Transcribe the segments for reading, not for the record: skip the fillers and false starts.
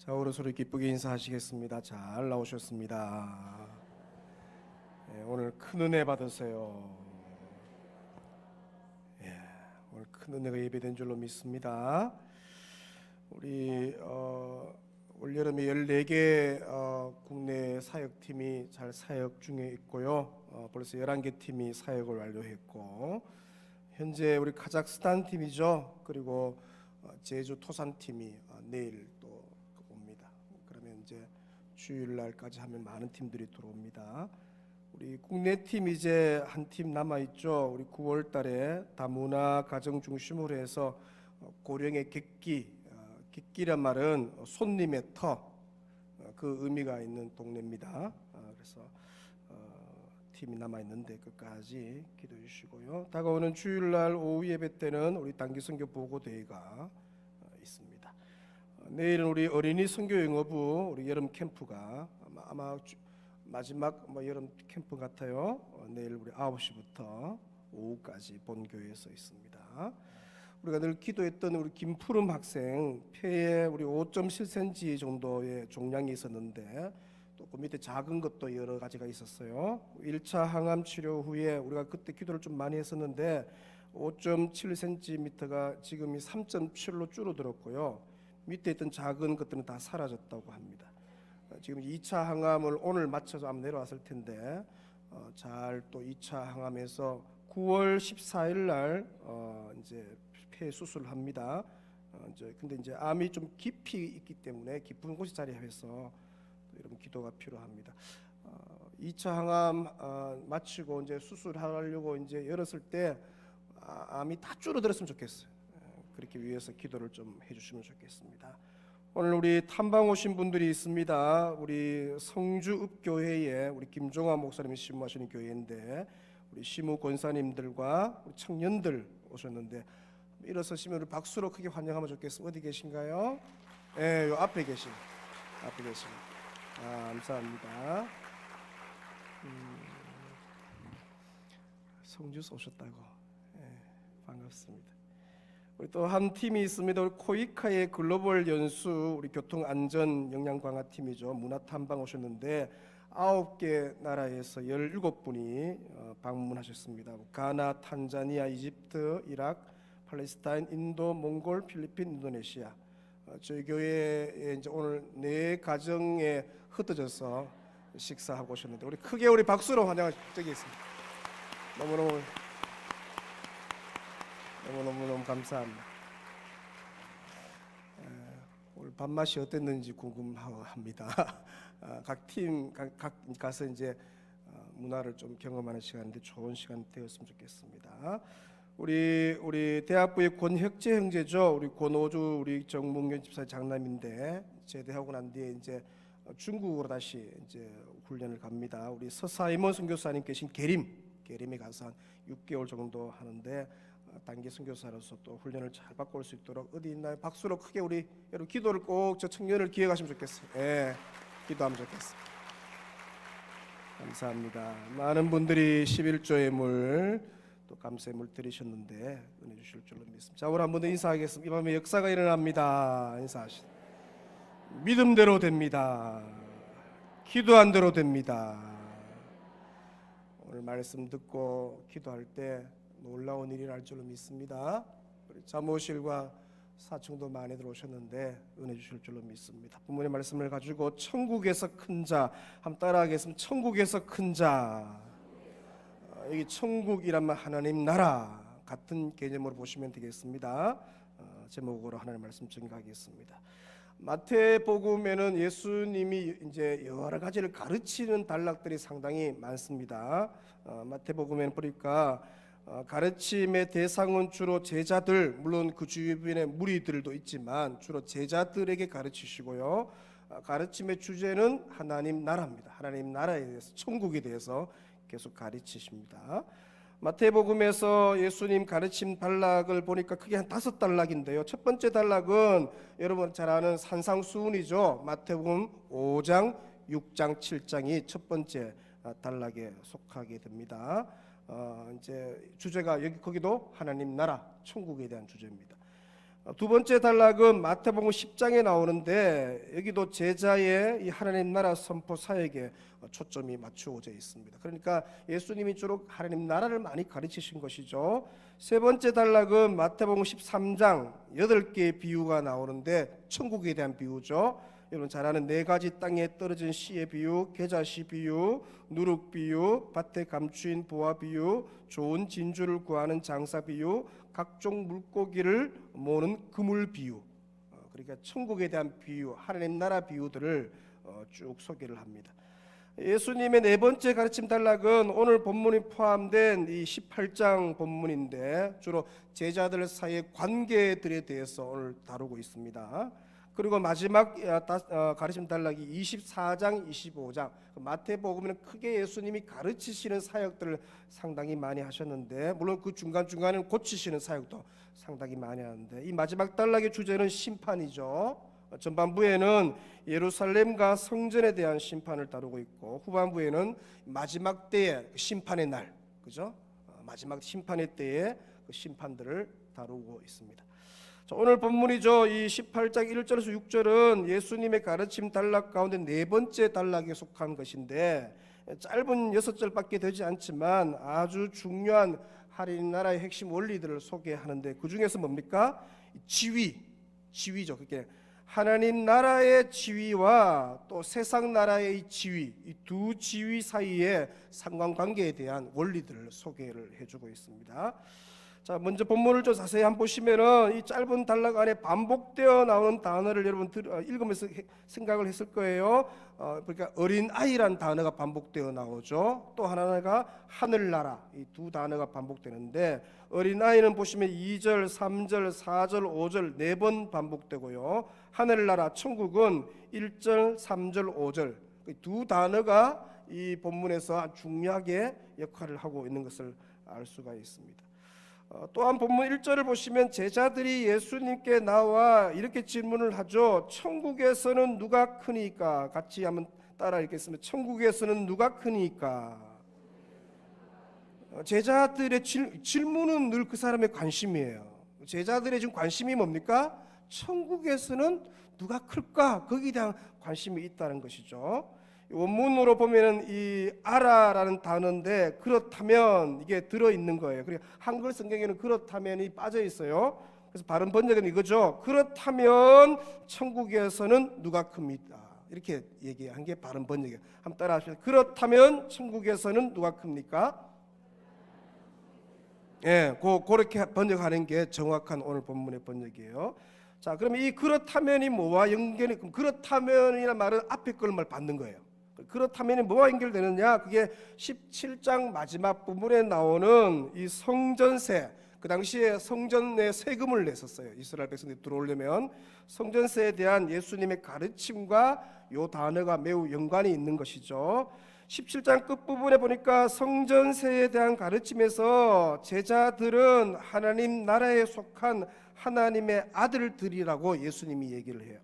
자, 오늘 서로 기쁘게 인사하시겠습니다. 잘 나오셨습니다. 오늘 큰 은혜 받으세요. 오늘 큰 은혜가 예배된 줄로 믿습니다. 우리 올여름에 14개 국내 사역팀이 잘 사역 중에 있고요. 벌써 11개 팀이 사역을 완료했고, 현재 우리 카자흐스탄 팀이죠. 그리고 제주 토산 팀이 내일 또 옵니다. 그러면 이제 주일날까지 하면 많은 팀들이 들어옵니다. 우리 국내 팀 이제 한 팀 남아 있죠. 우리 9월달에 다문화 가정 중심으로 해서 고령의 객기란 말은 손님의 터, 그 의미가 있는 동네입니다. 그래서 팀이 남아 있는데 끝까지 기도해 주시고요. 다가오는 주일날 오후 예배 때는 우리 단기 선교 보고 대회가 있습니다. 내일은 우리 어린이 선교 영어부 우리 여름 캠프가 아마 마지막 여름 캠프 같아요. 내일 우리 9시부터 오후까지 본교회에서 있습니다. 우리가 늘 기도했던 우리 김푸름 학생 폐에 우리 5.7cm 정도의 종양이 있었는데 또 그 밑에 작은 것도 여러 가지가 있었어요. 1차 항암 치료 후에 우리가 그때 기도를 좀 많이 했었는데 5.7cm가 지금이 3.7로 줄어들었고요. 밑에 있던 작은 것들은 다 사라졌다고 합니다. 지금 2차 항암을 오늘 맞춰서 아마 내려왔을 텐데 잘 또 2차 항암에서 9월 14일 날 이제 폐 수술을 합니다. 근데 이제 암이 좀 깊이 있기 때문에 깊은 곳에 자리해서 여러분 기도가 필요합니다. 2차 항암 마치고 이제 수술하려고 이제 열었을 때 암이 다 줄어들었으면 좋겠어요. 그렇게 위해서 기도를 좀 해주시면 좋겠습니다. 오늘 우리 탐방 오신 분들이 있습니다. 우리 성주읍교회에 우리 김종화 목사님이 심무하시는 교회인데 우리 시무 권사님들과 우리 청년들 오셨는데 일어서시면 우리 박수로 크게 환영하면 좋겠습니다. 어디 계신가요? 요 앞에 계십니다. 감사합니다. 성주에서 오셨다고. 반갑습니다. 우리 또 한 팀이 있습니다. 우리 코이카의 글로벌 연수 우리 교통안전 역량 강화 팀이죠. 문화탐방 오셨는데 9개 나라에서 17분이 방문하셨습니다. 가나, 탄자니아, 이집트, 이라크, 팔레스타인, 인도, 몽골, 필리핀, 인도네시아. 저희 교회에 이제 오늘 4가정에 흩어져서 식사하고 오셨는데 우리 크게 우리 박수로 환영하시죠. 저기 있습니다. 너무너무 감사합니다. 오늘 밥맛이 어땠는지 궁금합니다. 각 팀 가서 이제 문화를 좀 경험하는 시간인데 좋은 시간 되었으면 좋겠습니다. 우리 대학부의 권혁재 형제죠. 우리 권오주 우리 정문경 집사의 장남인데 제대하고 난 뒤에 이제 중국으로 다시 이제 훈련을 갑니다. 우리 서사이먼 선교사님 계신 계림에 가서 한 6개월 정도 하는데 단기 선교사로서 또 훈련을 잘 받고 올 수 있도록 어디 있나요? 박수로 크게 우리 여러분 기도를 꼭 저 청년을 기억하시면 좋겠어요. 기도하면 좋겠습니다. 감사합니다. 많은 분들이 11조의 물 또 감사의 물 드리셨는데 은혜 주실 줄로 믿습니다. 자, 오늘 한 번 더 인사하겠습니다. 이 밤에 역사가 일어납니다. 인사하시죠. 믿음대로 됩니다. 기도한 대로 됩니다. 오늘 말씀 듣고 기도할 때 놀라운 일이 날 줄로 믿습니다. 우리 사무실과 사층도 많이들 오셨는데 은혜 주실 줄로 믿습니다. 부모님 말씀을 가지고 천국에서 큰 자 한번 따라하겠습니다. 천국에서 큰 자. 여기 천국이라면 하나님 나라 같은 개념으로 보시면 되겠습니다. 제목으로 하나님 말씀 증거하겠습니다. 마태복음에는 예수님이 이제 여러 가지를 가르치는 단락들이 상당히 많습니다. 마태복음에는 보니까 가르침의 대상은 주로 제자들, 물론 그 주변의 무리들도 있지만 주로 제자들에게 가르치시고요. 가르침의 주제는 하나님 나라입니다. 하나님 나라에 대해서, 천국에 대해서 계속 가르치십니다. 마태복음에서 예수님 가르침 단락을 보니까 크게 한 5단락인데요. 첫 번째 단락은 여러분 잘 아는 산상수훈이죠. 마태복음 5장, 6장, 7장이 첫 번째 단락에 속하게 됩니다. 이제 주제가 거기도 하나님 나라, 천국에 대한 주제입니다. 두 번째 단락은 마태복음 10장에 나오는데 여기도 제자의 이 하나님 나라 선포 사역에 초점이 맞추어져 있습니다. 그러니까 예수님이 주로 하나님 나라를 많이 가르치신 것이죠. 세 번째 단락은 마태복음 13장 8개의 비유가 나오는데 천국에 대한 비유죠. 여러분 잘 아는 네 가지 땅에 떨어진 씨의 비유, 계자씨 비유, 누룩 비유, 밭에 감추인 보화 비유, 좋은 진주를 구하는 장사 비유, 각종 물고기를 모으는 그물 비유. 그러니까 천국에 대한 비유, 하나님 나라 비유들을 쭉 소개를 합니다. 예수님의 네 번째 가르침 단락은 오늘 본문이 포함된 이 18장 본문인데 주로 제자들 사이의 관계들에 대해서 오늘 다루고 있습니다. 그리고 마지막 가르침 단락이 24장, 25장. 마태복음에는 크게 예수님이 가르치시는 사역들을 상당히 많이 하셨는데 물론 그 중간중간에는 고치시는 사역도 상당히 많이 하는데 이 마지막 단락의 주제는 심판이죠. 전반부에는 예루살렘과 성전에 대한 심판을 다루고 있고 후반부에는 마지막 때의 심판의 날, 그죠? 마지막 심판의 때의 그 심판들을 다루고 있습니다. 자, 오늘 본문이죠. 이 18장 1절에서 6절은 예수님의 가르침 단락 가운데 네 번째 단락에 속한 것인데 짧은 6절밖에 되지 않지만 아주 중요한 하나님 나라의 핵심 원리들을 소개하는데 그 중에서 뭡니까? 지위죠. 그게 하나님 나라의 지위와 또 세상 나라의 지위, 이 두 지위 사이의 상관관계에 대한 원리들을 소개를 해주고 있습니다. 자, 먼저 본문을 좀 자세히 한번 보시면은 이 짧은 단락 안에 반복되어 나오는 단어를 여러분 읽으면서 생각을 했을 거예요. 그러니까 어린 아이란 단어가 반복되어 나오죠. 또 하나가 하늘나라, 이 두 단어가 반복되는데 어린 아이는 보시면 2절, 3절, 4절, 5절 네 번 반복되고요. 하늘나라, 천국은 1절, 3절, 5절 두 단어가 이 본문에서 중요하게 역할을 하고 있는 것을 알 수가 있습니다. 또한 본문 1절을 보시면 제자들이 예수님께 나와 이렇게 질문을 하죠. 천국에서는 누가 크니까? 같이 한번 따라 읽겠습니다. 천국에서는 누가 크니까? 제자들의 질문은 늘 그 사람의 관심이에요. 제자들의 지금 관심이 뭡니까? 천국에서는 누가 클까? 거기에 대한 관심이 있다는 것이죠. 원문으로 보면은 이 알아라는 단어인데 그렇다면 이게 들어 있는 거예요. 그리고 한글 성경에는 그렇다면이 빠져 있어요. 그래서 바른 번역은 이거죠. 그렇다면 천국에서는 누가 큽니까? 이렇게 얘기한 게 바른 번역이에요. 한번 따라 하시죠. 그렇다면 천국에서는 누가 큽니까? 예, 그렇게 번역하는 게 정확한 오늘 본문의 번역이에요. 자, 그러면 이 그렇다면이 뭐와 연결이? 그렇다면이라는 말은 앞에 걸 말 받는 거예요. 그렇다면 뭐와 연결되느냐? 그게 17장 마지막 부분에 나오는 이 성전세. 그 당시에 성전에 세금을 냈었어요. 이스라엘 백성들이 들어오려면 성전세에 대한 예수님의 가르침과 이 단어가 매우 연관이 있는 것이죠. 17장 끝부분에 보니까 성전세에 대한 가르침에서 제자들은 하나님 나라에 속한 하나님의 아들들이라고 예수님이 얘기를 해요.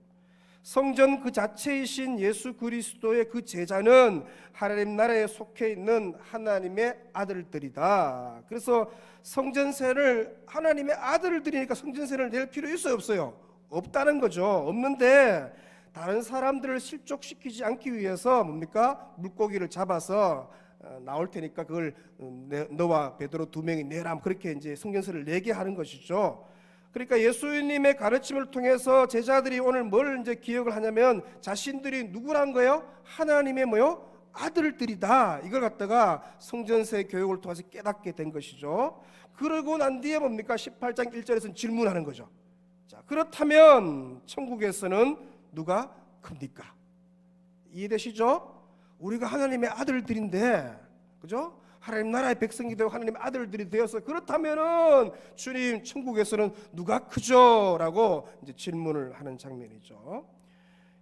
성전 그 자체이신 예수 그리스도의 그 제자는 하나님 나라에 속해 있는 하나님의 아들들이다. 그래서 성전세를 하나님의 아들들이니까 성전세를 낼 필요 있어요, 없어요? 없다는 거죠. 없는데 다른 사람들을 실족시키지 않기 위해서 뭡니까? 물고기를 잡아서 나올 테니까 그걸 너와 베드로 두 명이 내라, 그렇게 이제 성전세를 내게 하는 것이죠. 그러니까 예수님의 가르침을 통해서 제자들이 오늘 뭘 이제 기억을 하냐면 자신들이 누구란 거예요? 하나님의 뭐요? 아들들이다. 이걸 갖다가 성전세 교육을 통해서 깨닫게 된 것이죠. 그러고 난 뒤에 뭡니까? 18장 1절에서는 질문하는 거죠. 자, 그렇다면 천국에서는 누가 큽니까? 이해되시죠? 우리가 하나님의 아들들인데, 그죠? 하나님 나라의 백성이 되고 하나님의 아들들이 되어서 그렇다면은 주님 천국에서는 누가 크죠? 라고 이제 질문을 하는 장면이죠.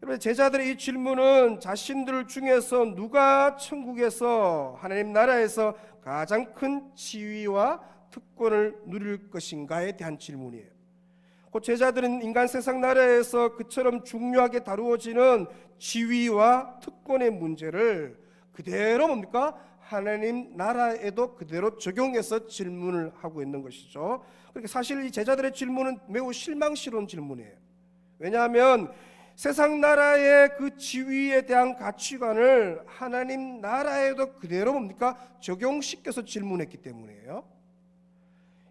여러분, 제자들의 이 질문은 자신들 중에서 누가 천국에서 하나님 나라에서 가장 큰 지위와 특권을 누릴 것인가에 대한 질문이에요. 그 제자들은 인간 세상 나라에서 그처럼 중요하게 다루어지는 지위와 특권의 문제를 그대로 뭡니까? 하나님 나라에도 그대로 적용해서 질문을 하고 있는 것이죠. 그러니까 사실 이 제자들의 질문은 매우 실망스러운 질문이에요. 왜냐하면 세상 나라의 그 지위에 대한 가치관을 하나님 나라에도 그대로 뭡니까? 적용시켜서 질문했기 때문이에요.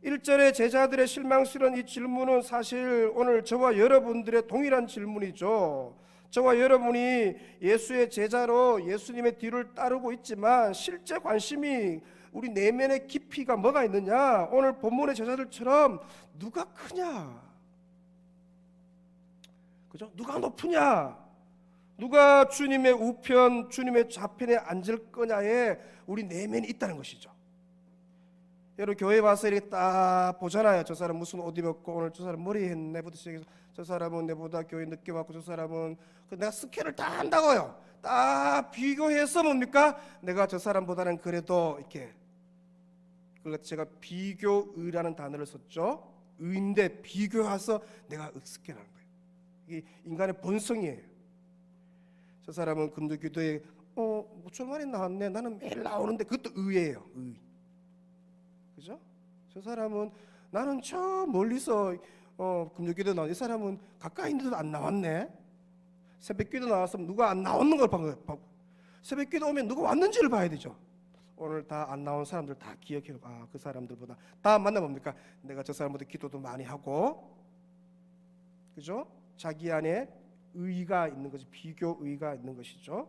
1절의 제자들의 실망스러운 이 질문은 사실 오늘 저와 여러분들의 동일한 질문이죠. 저와 여러분이 예수의 제자로 예수님의 뒤를 따르고 있지만 실제 관심이 우리 내면의 깊이가 뭐가 있느냐? 오늘 본문의 제자들처럼 누가 크냐? 그죠? 누가 높으냐? 누가 주님의 우편, 주님의 좌편에 앉을 거냐에 우리 내면이 있다는 것이죠. 여러분 교회 와서 이렇게 딱 보잖아요. 저 사람 무슨 옷 입었고 오늘 저 사람 머리 했네부터 시작해서 저 사람은 내보다 교회 늦게 왔고 저 사람은 내가 스케일을 다 한다고요. 딱 비교해서 뭡니까? 내가 저 사람보다는 그래도 이렇게 그래서 제가 비교의라는 단어를 썼죠. 의인데 비교해서 내가 스케일하는 거예요. 이게 인간의 본성이에요. 저 사람은 금요기도에 좀 많이 나왔네. 나는 매일 나오는데 그것도 의예요. 의. 그죠? 저 사람은 나는 저 멀리서 금요기도 나왔는데 이 사람은 가까이 있는데도 안 나왔네. 새벽기도 나왔으면 누가 안 나오는 걸 봐. 새벽기도 오면 누가 왔는지를 봐야 되죠. 오늘 다 안 나온 사람들 다 기억해요. 그 사람들보다 다 만나봅니까? 내가 저 사람보다 기도도 많이 하고, 그죠? 자기 안에 의의가 있는 것이 비교의가 있는 것이죠.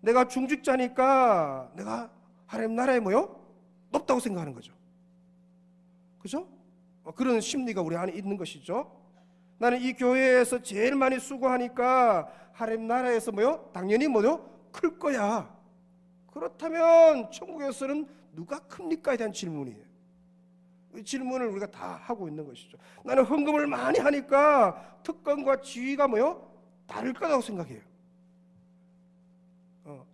내가 중직자니까 내가 하나님 나라에 높다고 생각하는 거죠. 그죠? 그런 심리가 우리 안에 있는 것이죠. 나는 이 교회에서 제일 많이 수고하니까 하나님 나라에서 당연히 클 거야. 그렇다면 천국에서는 누가 큽니까에 대한 질문이에요. 이 질문을 우리가 다 하고 있는 것이죠. 나는 헌금을 많이 하니까 특권과 지위가 다를 거라고 생각해요.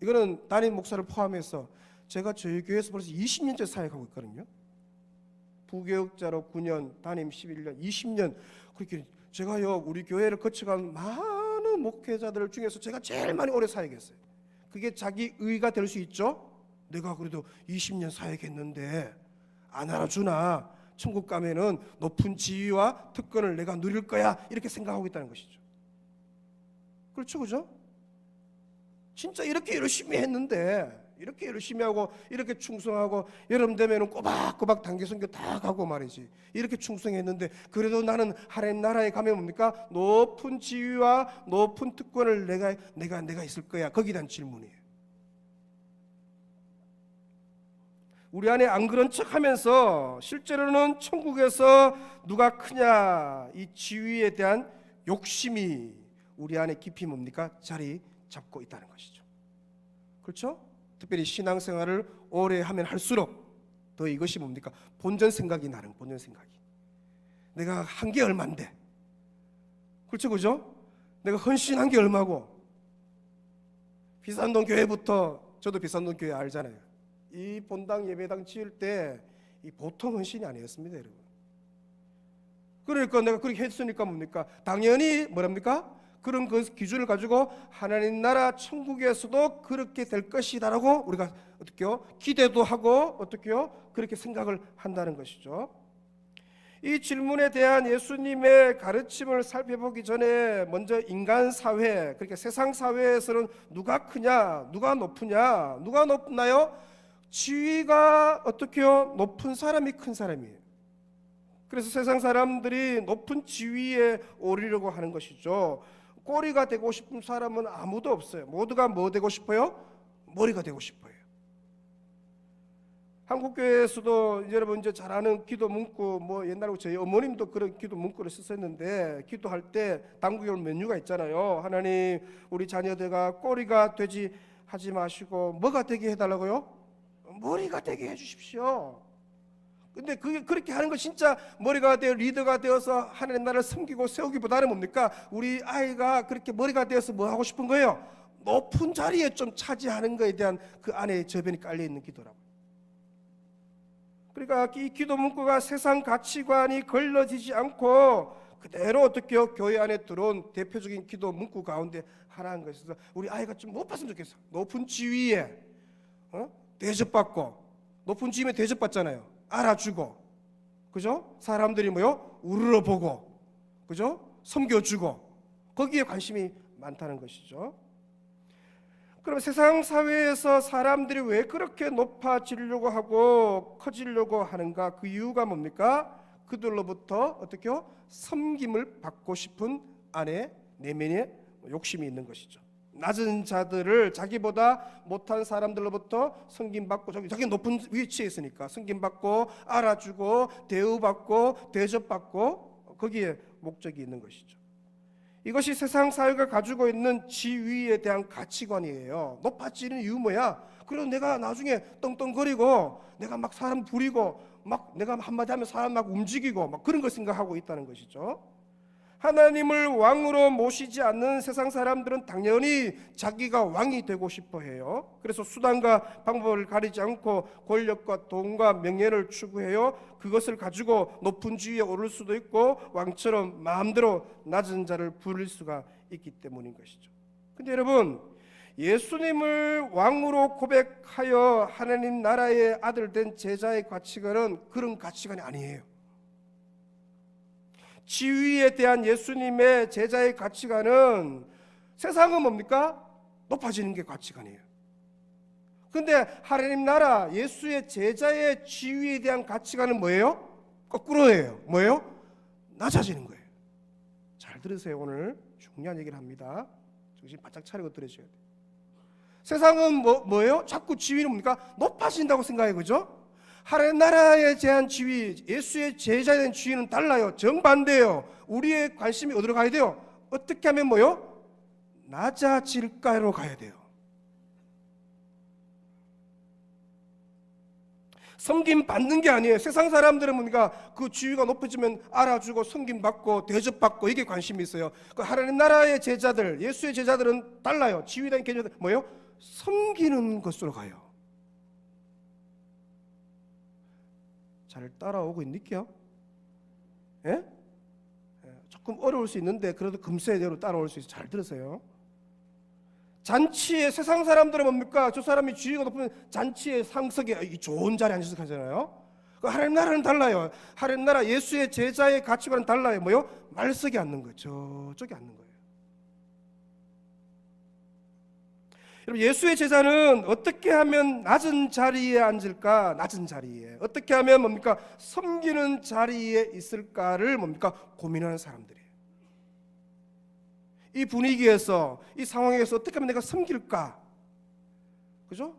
이거는 담임 목사를 포함해서 제가 저희 교회에서 벌써 20년째 사역하고 있거든요. 부교육자로 9년, 담임 11년, 20년. 그렇게 제가요 우리 교회를 거쳐간 많은 목회자들 중에서 제가 제일 많이 오래 사역했어요. 그게 자기 의가 될 수 있죠. 내가 그래도 20년 사역했는데 안 알아주나? 천국 가면은 높은 지위와 특권을 내가 누릴 거야 이렇게 생각하고 있다는 것이죠. 그렇죠, 그죠? 진짜 이렇게 열심히 했는데, 이렇게 열심히 하고 이렇게 충성하고 여름 되면은 꼬박꼬박 단기 선교 다 가고 말이지. 이렇게 충성했는데 그래도 나는 하나님 나라에 가면 뭡니까? 높은 지위와 높은 특권을 내가 있을 거야. 거기에 대한 질문이에요. 우리 안에 안 그런 척하면서 실제로는 천국에서 누가 크냐 이 지위에 대한 욕심이 우리 안에 깊이 뭡니까? 자리 잡고 있다는 것이죠. 그렇죠? 특별히 신앙생활을 오래 하면 할수록 더 이것이 뭡니까? 본전 생각이 나는 본전 생각이. 내가 한 게 얼만데, 그렇죠, 그죠? 내가 헌신한 게 얼마고. 비산동 교회부터 저도 비산동 교회 알잖아요. 이 본당 예배당 지을 때 이 보통 헌신이 아니었습니다, 여러분. 그러니까 내가 그렇게 했으니까 뭡니까? 당연히 뭐랍니까? 그런 그 기준을 가지고 하나님 나라 천국에서도 그렇게 될 것이다라고 우리가 어떻게요? 기대도 하고 어떻게요? 그렇게 생각을 한다는 것이죠. 이 질문에 대한 예수님의 가르침을 살펴보기 전에 먼저 인간 사회, 그러니까 세상 사회에서는 누가 크냐, 누가 높으냐, 누가 높나요? 지위가 어떻게요? 높은 사람이 큰 사람이에요. 그래서 세상 사람들이 높은 지위에 오르려고 하는 것이죠. 꼬리가 되고 싶은 사람은 아무도 없어요. 모두가 뭐 되고 싶어요? 머리가 되고 싶어요. 한국교회에서도 여러분 이제 잘 아는 기도 문구, 옛날에 저희 어머님도 그런 기도 문구를 쓰셨는데, 기도할 때 당부교 메뉴가 있잖아요. 하나님, 우리 자녀들과 꼬리가 되지 하지 마시고 뭐가 되게 해달라고요? 머리가 되게 해주십시오. 근데 그렇게 하는 거 진짜 머리가 되어 리더가 되어서 하나님 나라를 섬기고 세우기보다는 뭡니까? 우리 아이가 그렇게 머리가 되어서 뭐 하고 싶은 거예요? 높은 자리에 좀 차지하는 것에 대한 그 안에 저변이 깔려 있는 기도라고. 그러니까 이 기도 문구가 세상 가치관이 걸러지지 않고 그대로 어떻게요? 교회 안에 들어온 대표적인 기도 문구 가운데 하나인 것이어서 우리 아이가 좀 높았으면 좋겠어. 높은 지위에 대접받고, 높은 지위에 대접받잖아요. 알아주고, 그죠? 사람들이 뭐요? 우러러보고, 그죠? 섬겨주고, 거기에 관심이 많다는 것이죠. 그럼 세상 사회에서 사람들이 왜 그렇게 높아지려고 하고 커지려고 하는가? 그 이유가 뭡니까? 그들로부터 어떻게요? 섬김을 받고 싶은 안에 내면에 욕심이 있는 것이죠. 낮은 자들을 자기보다 못한 사람들로부터 섬김받고, 자기 높은 위치에 있으니까 섬김받고 알아주고 대우받고 대접받고, 거기에 목적이 있는 것이죠. 이것이 세상 사회가 가지고 있는 지위에 대한 가치관이에요. 높아지는 이유 뭐야? 그리고 내가 나중에 떵떵거리고 내가 막 사람 부리고 막 내가 한마디 하면 사람 막 움직이고 막 그런 걸 생각하고 있다는 것이죠. 하나님을 왕으로 모시지 않는 세상 사람들은 당연히 자기가 왕이 되고 싶어 해요. 그래서 수단과 방법을 가리지 않고 권력과 돈과 명예를 추구해요. 그것을 가지고 높은 지위에 오를 수도 있고 왕처럼 마음대로 낮은 자를 부릴 수가 있기 때문인 것이죠. 근데 여러분, 예수님을 왕으로 고백하여 하나님 나라의 아들 된 제자의 가치관은 그런 가치관이 아니에요. 지위에 대한 예수님의 제자의 가치관은, 세상은 뭡니까? 높아지는 게 가치관이에요. 근데 하나님 나라 예수의 제자의 지위에 대한 가치관은 뭐예요? 거꾸로예요. 뭐예요? 낮아지는 거예요. 잘 들으세요. 오늘 중요한 얘기를 합니다. 정신 바짝 차리고 들으셔야 돼요. 세상은 뭐예요? 자꾸 지위는 뭡니까? 높아진다고 생각해요. 그죠? 하나님 나라에 대한 지위, 예수의 제자에 대한 지위는 달라요. 정반대예요. 우리의 관심이 어디로 가야 돼요? 어떻게 하면 뭐요? 낮아질까로 가야 돼요. 섬김 받는 게 아니에요. 세상 사람들은 뭡니까? 그 지위가 높아지면 알아주고 섬김받고 대접받고, 이게 관심이 있어요. 그 하나님 나라의 제자들, 예수의 제자들은 달라요. 지위에 대한 개념은 뭐예요? 섬기는 것으로 가요. 잘 따라오고 있니요? 예? 조금 어려울 수 있는데 그래도 금세 따라올 수 있어요. 잘 들으세요. 잔치에 세상 사람들은 뭡니까? 저 사람이 지위가 높으면 잔치에 상석에 좋은 자리에 앉아서 가잖아요. 하나님 나라는 달라요. 하나님 나라 예수의 제자의 가치관은 달라요. 뭐요? 말석에 앉는 거예요. 저쪽에 앉는 거예요. 여러분, 예수의 제자는 어떻게 하면 낮은 자리에 앉을까? 낮은 자리에. 어떻게 하면 뭡니까? 섬기는 자리에 있을까를 뭡니까? 고민하는 사람들이에요. 이 분위기에서, 이 상황에서 어떻게 하면 내가 섬길까? 그죠?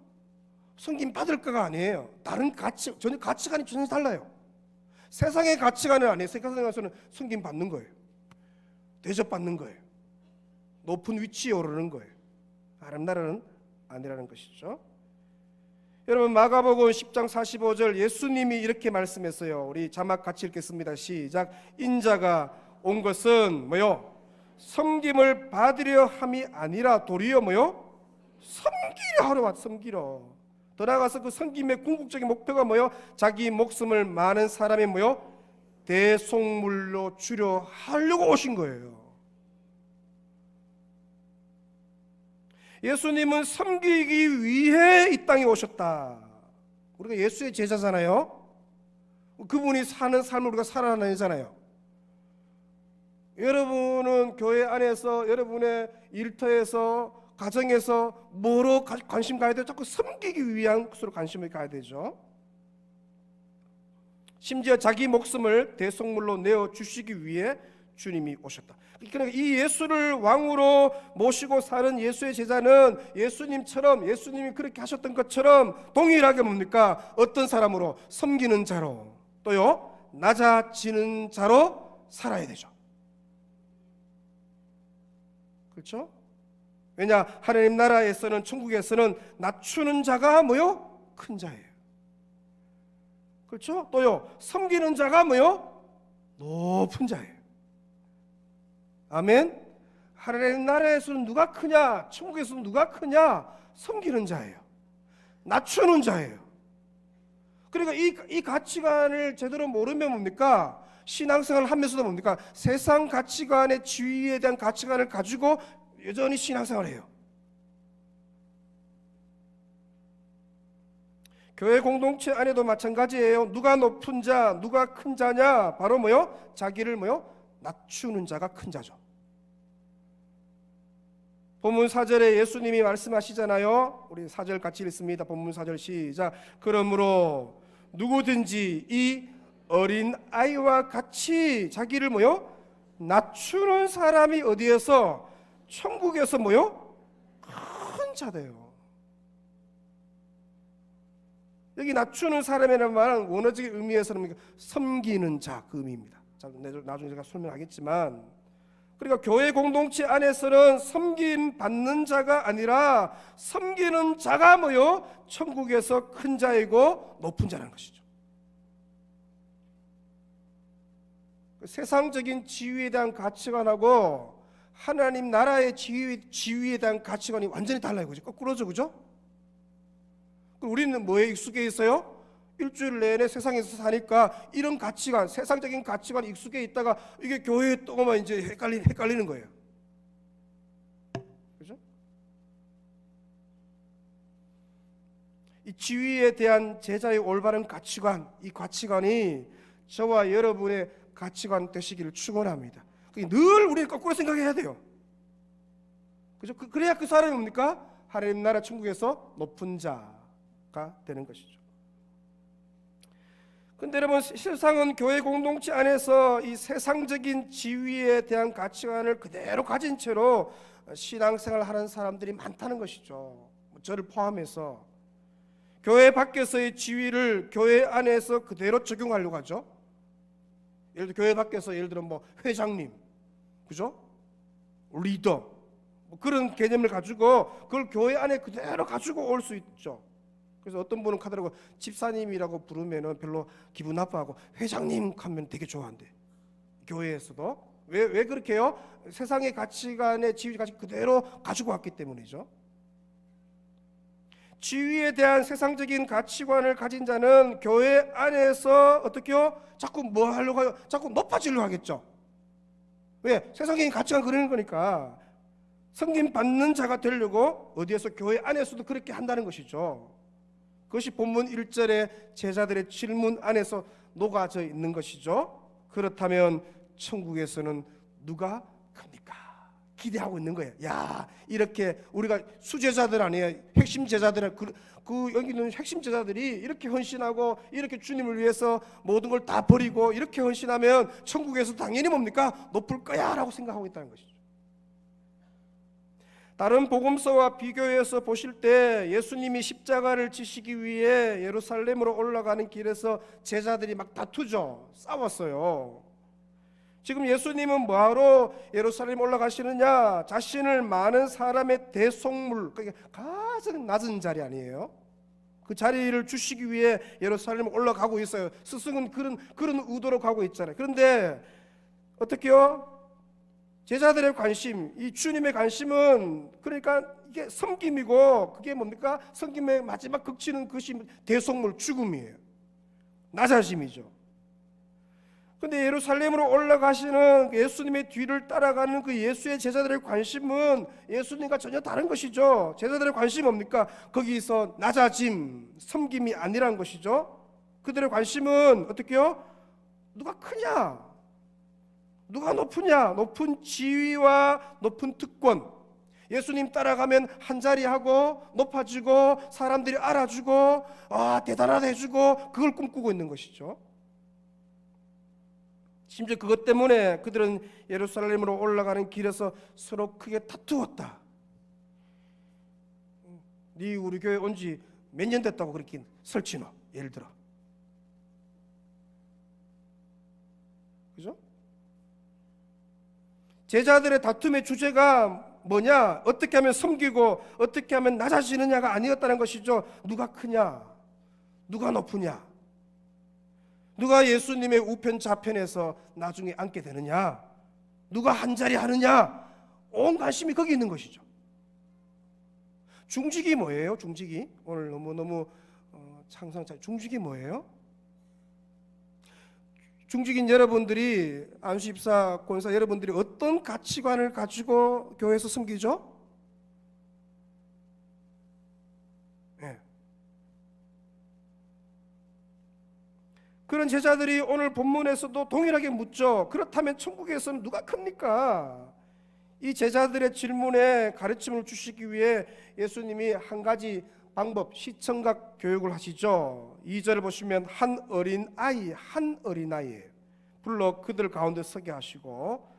섬김 받을까가 아니에요. 다른 가치관이 전혀 달라요. 세상의 가치관은 아니에요. 세상에서는 섬김 받는 거예요. 대접받는 거예요. 높은 위치에 오르는 거예요. 하나님 나라는 아니라는 것이죠. 여러분, 마가복음 10장 45절 예수님이 이렇게 말씀했어요. 우리 자막 같이 읽겠습니다. 시작. 인자가 온 것은 뭐요? 섬김을 받으려 함이 아니라 도리어 뭐요? 섬기려 하러 왔. 섬기려. 더 나아가서 그 섬김의 궁극적인 목표가 뭐요? 자기 목숨을 많은 사람의 뭐요? 대속물로 주려 하려고 오신 거예요. 예수님은 섬기기 위해 이 땅에 오셨다. 우리가 예수의 제자잖아요. 그분이 사는 삶을 우리가 살아내잖아요. 여러분은 교회 안에서, 여러분의 일터에서, 가정에서 뭐로 관심 가야 돼요? 자꾸 섬기기 위한 것으로 관심을 가야 되죠. 심지어 자기 목숨을 대속물로 내어주시기 위해 주님이 오셨다. 그러니까 이 예수를 왕으로 모시고 사는 예수의 제자는 예수님처럼, 예수님이 그렇게 하셨던 것처럼 동일하게 뭡니까? 어떤 사람으로? 섬기는 자로, 또요 낮아지는 자로 살아야 되죠. 그렇죠? 왜냐? 하나님 나라에서는, 천국에서는 낮추는 자가 뭐요? 큰 자예요. 그렇죠? 또요 섬기는 자가 뭐요? 높은 자예요. 아멘. 하나님 나라에서는 누가 크냐? 천국에서는 누가 크냐? 섬기는 자예요. 낮추는 자예요. 그러니까 이 가치관을 제대로 모르면 뭡니까? 신앙생활을 하면서도 뭡니까? 세상 가치관의 지위에 대한 가치관을 가지고 여전히 신앙생활을 해요. 교회 공동체 안에도 마찬가지예요. 누가 높은 자, 누가 큰 자냐? 바로 뭐요? 자기를 뭐요? 낮추는 자가 큰 자죠. 본문 4절에 예수님이 말씀하시잖아요. 우리 4절 같이 읽습니다. 본문 4절 시작. 그러므로 누구든지 이 어린 아이와 같이 자기를 뭐요? 낮추는 사람이 어디에서? 천국에서 뭐요? 큰 자돼요. 여기 낮추는 사람이라는 말은 원어적인 의미에서는 섬기는 자, 그 의미입니다. 자, 나중에 제가 설명하겠지만, 그러니까 교회 공동체 안에서는 섬김 받는 자가 아니라 섬기는 자가 뭐요? 천국에서 큰 자이고 높은 자라는 것이죠. 세상적인 지위에 대한 가치관하고 하나님 나라의 지위에 대한 가치관이 완전히 달라요. 그죠? 거꾸로죠, 그죠? 우리는 뭐에 익숙해 있어요? 일주일 내내 세상에서 사니까 이런 가치관, 세상적인 가치관에 익숙해 있다가 이게 교회에 오면 이제 헷갈리는 거예요. 그죠? 이 지위에 대한 제자의 올바른 가치관, 이 가치관이 저와 여러분의 가치관 되시기를 축원합니다. 늘 우리는 거꾸로 생각해야 돼요. 그죠? 그래야 그 사람이 뭡니까? 하나님 나라 천국에서 높은 자가 되는 것이죠. 근데 여러분, 세상은 교회 공동체 안에서 이 세상적인 지위에 대한 가치관을 그대로 가진 채로 신앙생활을 하는 사람들이 많다는 것이죠. 저를 포함해서 교회 밖에서의 지위를 교회 안에서 그대로 적용하려고 하죠. 예를 들어 교회 밖에서 예를 들어 뭐 회장님, 그죠? 리더, 뭐 그런 개념을 가지고 그걸 교회 안에 그대로 가지고 올 수 있죠. 그래서 어떤 분은 카더라고 집사님이라고 부르면은 별로 기분 나빠하고 회장님 하면 되게 좋아한대. 교회에서도 왜 그렇게 해요? 세상의 가치관의 지위 가치 그대로 가지고 왔기 때문이죠. 지위에 대한 세상적인 가치관을 가진 자는 교회 안에서 어떻게요? 자꾸 뭐 하려고 해요? 자꾸 높아지려고 하겠죠. 왜? 세상적인 가치관 그러는 거니까 섬김 받는 자가 되려고 어디에서 교회 안에서도 그렇게 한다는 것이죠. 그것이 본문 1절의 제자들의 질문 안에서 녹아져 있는 것이죠. 그렇다면 천국에서는 누가 큽니까? 기대하고 있는 거예요. 야, 이렇게 우리가 수제자들 아니에요. 핵심 제자들, 여기 있는 핵심 제자들이 이렇게 헌신하고 이렇게 주님을 위해서 모든 걸 다 버리고 이렇게 헌신하면 천국에서 당연히 뭡니까? 높을 거야 라고 생각하고 있다는 것이죠. 다른 복음서와 비교해서 보실 때 예수님이 십자가를 지시기 위해 예루살렘으로 올라가는 길에서 제자들이 막 다투죠. 싸웠어요. 지금 예수님은 뭐하러 예루살렘 올라가시느냐? 자신을 많은 사람의 대속물, 그러니까 가장 낮은 자리 아니에요? 그 자리를 주시기 위해 예루살렘 올라가고 있어요. 스승은 그런 의도로 가고 있잖아요. 그런데 어떻게요? 제자들의 관심, 이 주님의 관심은 그러니까 이게 섬김이고 그게 뭡니까? 섬김의 마지막 극치는 그것이 대속물, 죽음이에요. 낮아짐이죠. 그런데 예루살렘으로 올라가시는 예수님의 뒤를 따라가는 그 예수의 제자들의 관심은 예수님과 전혀 다른 것이죠. 제자들의 관심이 뭡니까? 거기서 낮아짐, 섬김이 아니란 것이죠. 그들의 관심은 어떻게요? 누가 크냐? 누가 높으냐? 높은 지위와 높은 특권. 예수님 따라가면 한 자리 하고 높아지고 사람들이 알아주고 대단하다 해주고 그걸 꿈꾸고 있는 것이죠. 심지어 그것 때문에 그들은 예루살렘으로 올라가는 길에서 서로 크게 다투었다. 네 우리 교회 온 지 몇 년 됐다고 그렇게 설치노? 예를 들어. 그죠? 제자들의 다툼의 주제가 뭐냐? 어떻게 하면 섬기고 어떻게 하면 낮아지느냐가 아니었다는 것이죠. 누가 크냐? 누가 높으냐? 누가 예수님의 우편 좌편에서 나중에 앉게 되느냐? 누가 한 자리 하느냐? 온 관심이 거기 있는 것이죠. 중직이 뭐예요? 중직이? 오늘 너무 창상차. 중직이 뭐예요? 중직인 여러분들이, 안수집사, 권사 여러분들이 어떤 가치관을 가지고 교회에서 섬기죠? 네. 그런 제자들이 오늘 본문에서도 동일하게 묻죠. 그렇다면 천국에서는 누가 큽니까? 이 제자들의 질문에 가르침을 주시기 위해 예수님이 한 가지 방법, 시청각 교육을 하시죠. 2절을 보시면 한 어린아이예요. 불러 그들 가운데 서게 하시고,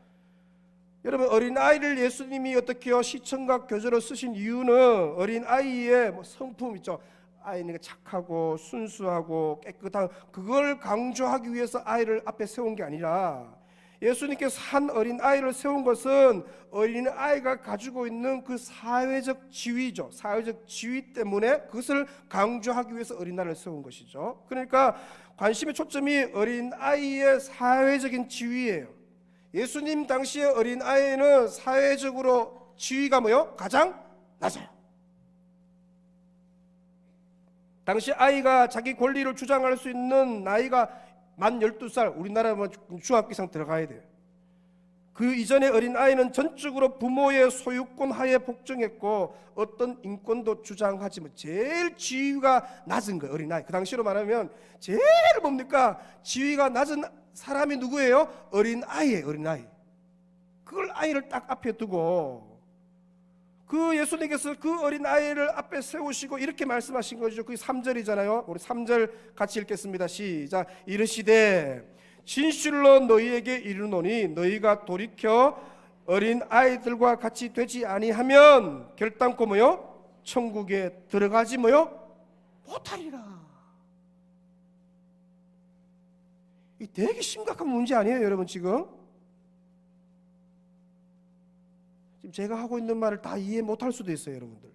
여러분 어린아이를 예수님이 어떻게요? 시청각 교재로 쓰신 이유는 어린아이의 성품 있죠. 아이는 착하고 순수하고 깨끗한, 그걸 강조하기 위해서 아이를 앞에 세운 게 아니라, 예수님께서 한 어린아이를 세운 것은 어린아이가 가지고 있는 그 사회적 지위죠. 사회적 지위 때문에 그것을 강조하기 위해서 어린아이를 세운 것이죠. 그러니까 관심의 초점이 어린아이의 사회적인 지위예요. 예수님 당시의 어린아이는 사회적으로 지위가 뭐요? 가장 낮아요. 당시 아이가 자기 권리를 주장할 수 있는 나이가 만 12살, 우리나라면 중학교 이상 들어가야 돼요. 그 이전의 어린아이는 전적으로 부모의 소유권 하에 복종했고 어떤 인권도 주장하지 못, 제일 지위가 낮은 거예요. 어린아이. 그 당시로 말하면 제일 뭡니까? 지위가 낮은 사람이 누구예요? 어린아이예요. 어린아이. 그걸 아이를 딱 앞에 두고 그 예수님께서 그 어린아이를 앞에 세우시고 이렇게 말씀하신 거죠. 그게 3절이잖아요. 우리 3절 같이 읽겠습니다. 시작. 이르시되 진실로 너희에게 이르노니 너희가 돌이켜 어린아이들과 같이 되지 아니하면 결단코 뭐요? 천국에 들어가지 뭐요? 못하리라. 이 되게 심각한 문제 아니에요, 여러분? 지금 제가 하고 있는 말을 다 이해 못할 수도 있어요, 여러분들.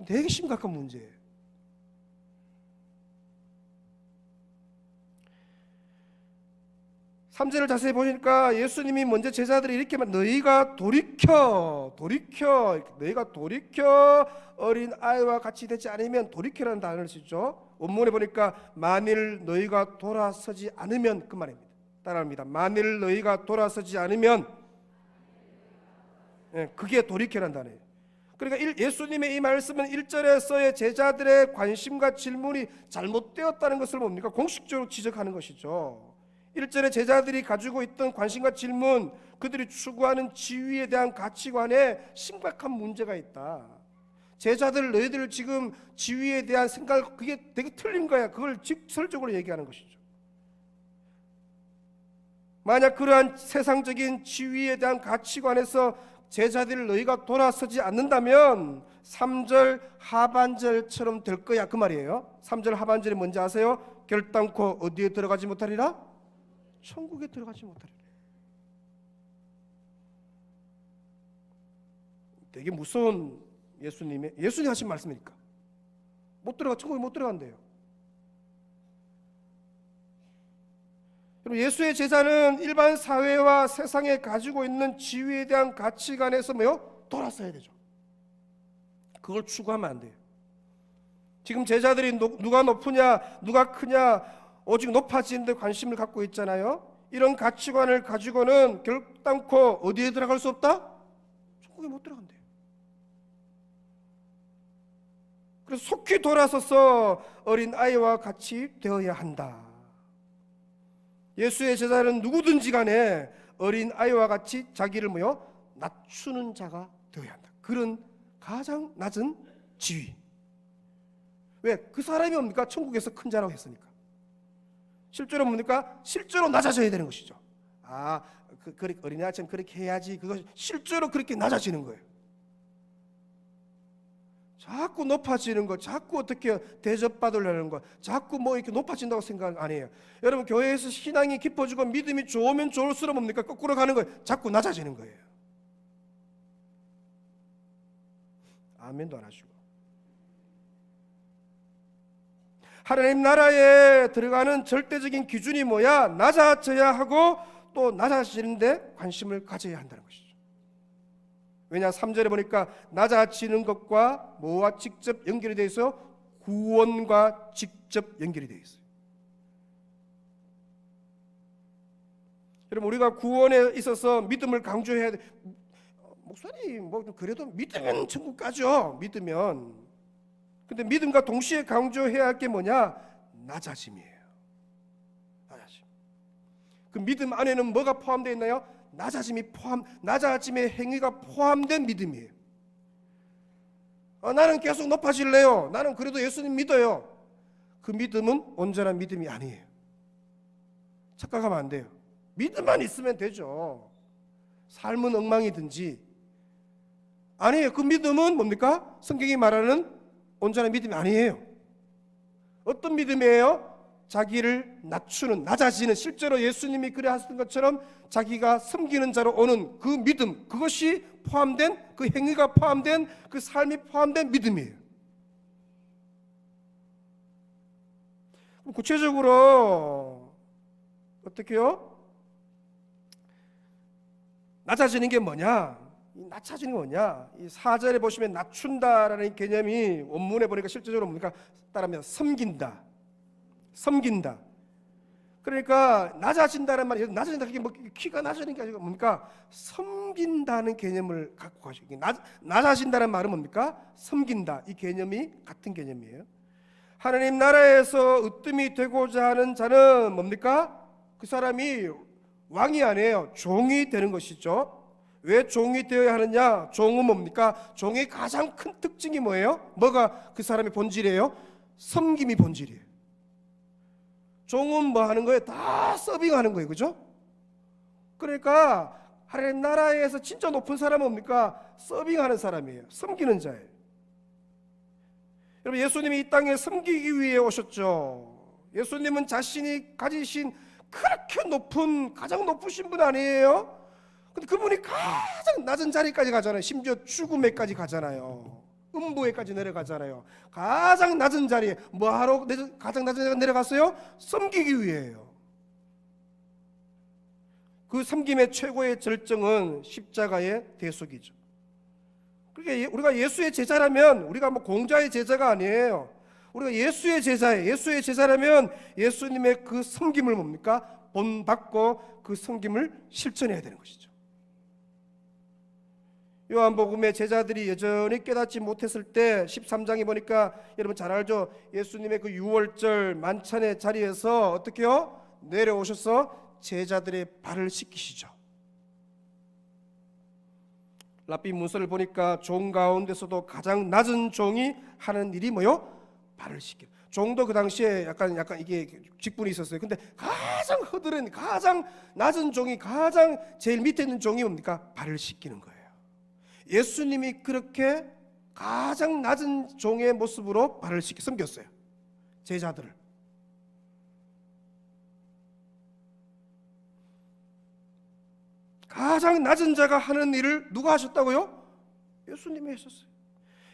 되게 심각한 문제예요. 삼절을 자세히 보니까 예수님이 먼저 제자들이 이렇게 말, 너희가 돌이켜 어린 아이와 같이 되지 않으면, 돌이켜라는 단어를 쓰죠. 원문에 보니까 만일 너희가 돌아서지 않으면, 그 말입니다. 따라합니다. 만일 너희가 돌아서지 않으면, 그게 돌이켜라는 단어예요. 그러니까 예수님의 이 말씀은 1절에서의 제자들의 관심과 질문이 잘못되었다는 것을 뭡니까? 공식적으로 지적하는 것이죠. 1절에 제자들이 가지고 있던 관심과 질문, 그들이 추구하는 지위에 대한 가치관에 심각한 문제가 있다. 제자들, 너희들 지금 지위에 대한 생각, 그게 되게 틀린 거야. 그걸 직설적으로 얘기하는 것이죠. 만약 그러한 세상적인 지위에 대한 가치관에서 제자들 너희가 돌아서지 않는다면 3절 하반절처럼 될 거야, 그 말이에요. 3절 하반절이 뭔지 아세요? 결단코 어디에 들어가지 못하리라? 천국에 들어가지 못하리라. 되게 무서운 예수님 하신 말씀이니까. 천국에 못 들어간대요. 예수의 제자는 일반 사회와 세상에 가지고 있는 지위에 대한 가치관에서 뭐요? 돌아서야 되죠. 그걸 추구하면 안 돼요. 지금 제자들이 누가 높으냐, 누가 크냐, 오직 높아지는 데 관심을 갖고 있잖아요. 이런 가치관을 가지고는 결단코 어디에 들어갈 수 없다? 천국에 못 들어간대요. 그래서 속히 돌아서서 어린아이와 같이 되어야 한다. 예수의 제자는 누구든지 간에 어린아이와 같이 자기를 낮추는 자가 되어야 한다. 그런 가장 낮은 지위. 왜? 그 사람이 뭡니까? 천국에서 큰 자라고 했으니까. 실제로 뭡니까? 실제로 낮아져야 되는 것이죠. 어린아이처럼 그렇게 해야지. 그거 실제로 그렇게 낮아지는 거예요. 자꾸 높아지는 것, 자꾸 어떻게 대접받으려는 것, 자꾸 이렇게 높아진다고 생각 안 해요. 여러분, 교회에서 신앙이 깊어지고 믿음이 좋으면 좋을수록 뭡니까? 거꾸로 가는 거예요. 자꾸 낮아지는 거예요. 아멘도 안 하시고. 하나님 나라에 들어가는 절대적인 기준이 뭐야? 낮아져야 하고 또 낮아지는데 관심을 가져야 한다는 것이죠. 왜냐? 3절에 보니까 낮아지는 것과 뭐와 직접 연결이 되어 있어요? 구원과 직접 연결이 되어 있어요. 여러분, 우리가 구원에 있어서 믿음을 강조해야 돼. 목사님, 그래도 믿으면 천국 가죠. 믿으면. 근데 믿음과 동시에 강조해야 할 게 뭐냐? 낮아짐이에요. 그 믿음 안에는 뭐가 포함되어 있나요? 낮아짐의 행위가 포함된 믿음이에요. 나는 계속 높아질래요. 나는 그래도 예수님 믿어요. 그 믿음은 온전한 믿음이 아니에요. 착각하면 안 돼요. 믿음만 있으면 되죠. 삶은 엉망이든지. 아니에요. 그 믿음은 뭡니까? 성경이 말하는 온전한 믿음이 아니에요. 어떤 믿음이에요? 자기를 낮아지는, 실제로 예수님이 그래 하셨던 것처럼 자기가 섬기는 자로 오는 그 믿음, 그것이 포함된, 그 행위가 포함된, 그 삶이 포함된 믿음이에요. 구체적으로 어떻게요? 낮아지는 게 뭐냐? 낮아지는 게 뭐냐? 이 4절에 보시면 낮춘다라는 개념이 원문에 보니까 실제적으로 뭡니까? 따르면 섬긴다. 그러니까 낮아진다는 말이, 낮아진다, 그게 뭐 키가 낮아지는 게 아니고 뭡니까? 섬긴다는 개념을 갖고 가시고, 낮아진다는 말은 뭡니까? 섬긴다. 이 개념이 같은 개념이에요. 하나님 나라에서 으뜸이 되고자 하는 자는 뭡니까? 그 사람이 왕이 아니에요. 종이 되는 것이죠. 왜 종이 되어야 하느냐? 종은 뭡니까? 종의 가장 큰 특징이 뭐예요? 뭐가 그 사람의 본질이에요? 섬김이 본질이에요. 종은 뭐 하는 거예요? 다 서빙하는 거예요. 그죠? 그러니까 하나님 나라에서 진짜 높은 사람은 뭡니까? 서빙하는 사람이에요. 섬기는 자예요. 여러분, 예수님이 이 땅에 섬기기 위해 오셨죠. 예수님은 자신이 가지신 그렇게 높은, 가장 높으신 분 아니에요? 근데 그분이 가장 낮은 자리까지 가잖아요. 심지어 죽음에까지 가잖아요. 음부에까지 내려가잖아요. 가장 낮은 자리에 뭐하러 가장 낮은 자리에 내려갔어요? 섬기기 위해요. 그 섬김의 최고의 절정은 십자가의 대속이죠. 그러니까 우리가 예수의 제자라면 우리가 뭐 공자의 제자가 아니에요. 우리가 예수의 제자예요. 예수의 제자라면 예수님의 그 섬김을 뭡니까? 본받고 그 섬김을 실천해야 되는 것이죠. 요한복음의 제자들이 여전히 깨닫지 못했을 때 13장에 보니까 여러분 잘 알죠? 예수님의 그 유월절 만찬의 자리에서 어떻게요? 내려오셔서 제자들의 발을 씻기시죠. 랍비 문서를 보니까 종 가운데서도 가장 낮은 종이 하는 일이 뭐요? 발을 씻기. 종도 그 당시에 약간 이게 직분이 있었어요. 근데 가장 허들은, 가장 낮은 종이, 가장 제일 밑에 있는 종이 뭡니까? 발을 씻기는 거예요. 예수님이 그렇게 가장 낮은 종의 모습으로 발을 씻겨 섬겼어요. 제자들을. 가장 낮은 자가 하는 일을 누가 하셨다고요? 예수님이 하셨어요.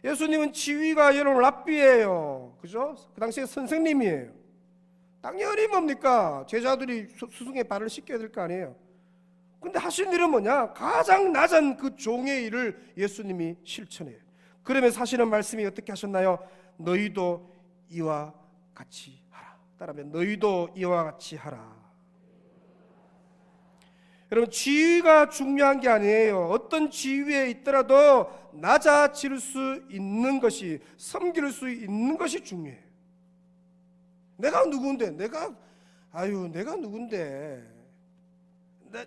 예수님은 지위가 여러분 랍비예요. 그죠? 그 당시에 선생님이에요. 당연히 뭡니까? 제자들이 스승의 발을 씻겨야 될 거 아니에요. 근데 하신 일은 뭐냐? 가장 낮은 그 종의 일을 예수님이 실천해요. 그러면서 하시는 말씀이 어떻게 하셨나요? 너희도 이와 같이 하라. 따라하면 너희도 이와 같이 하라. 여러분, 지위가 중요한 게 아니에요. 어떤 지위에 있더라도 낮아질 수 있는 것이, 섬길 수 있는 것이 중요해요. 내가 누군데? 내가 누군데?